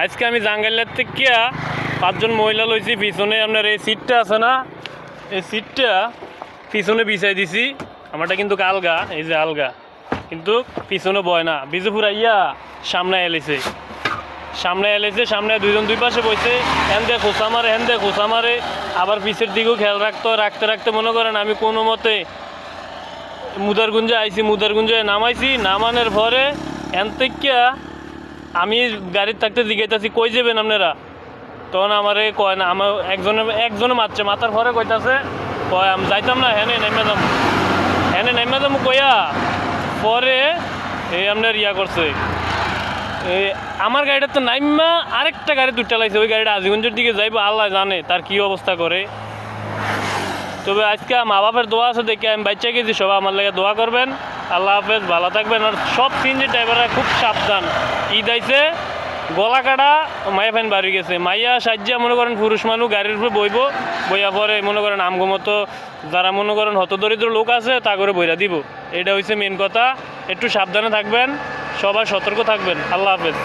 আজকে আমি জাঙ্গাইলের থেকে 5 জন মহিলা লইছি। পিছনে আপনার এই সিটটা আছে না, এই সিটটা পিছনে বিছাই দিছি। আমারটা কিন্তু আলগা, এই যে আলগা, কিন্তু পিছনে বয় না। বিজুপুরা ইয়া সামনে এলেছে, সামনে 2 জন 2 পাশে বইছে। হ্যান দিয়ে খোঁচা মারে, আবার পিছের দিকেও খেয়াল রাখতে মনে করেন আমি কোনো মতে মুদারগুঞ্জে নামানোর পরে এন থেকে আমি গাড়ির থাকতে জিজ্ঞাসি কই যাবেন আপনারা, তখন আমারে কয় না, আমার একজনে মাথার পরে কইতাছে কয় আমি যাইতাম না, হেনে নেমে যাবো কইয়া পরে এই আপনার ইয়া করছে। আমার গাড়িটা তো নাইমা আরেকটা গাড়ি দুটা লাগছে, ওই গাড়িটা আজিগঞ্জের দিকে যাইবো, আল্লাহ জানে তার কি অবস্থা করে। তবে আজকে মা বাপের দোয়া আছে দেখে আমি বাচ্চা গেছি, সবাই আমার লাগে দোয়া করবেন। আল্লাহ হাফেজ, ভালো থাকবেন। আর সব সিএনজি ড্রাইভাররা খুব সাবধান। ঈদ আইছে, গলা কাটা মাইয়া ফ্যান বাড়ি গেছে, মাইয়া সাজ্জা মনে করেন পুরুষ মানুষ গাড়ির উপরে বইয়া পরে মনে করেন আমগো মতো যারা মনে করেন হতদরিদ্র লোক আছে তা করে বইরা দিব। এটা হচ্ছে মেন কথা। একটু সাবধানে থাকবেন, সবাই সতর্ক থাকবেন। আল্লাহ হাফেজ।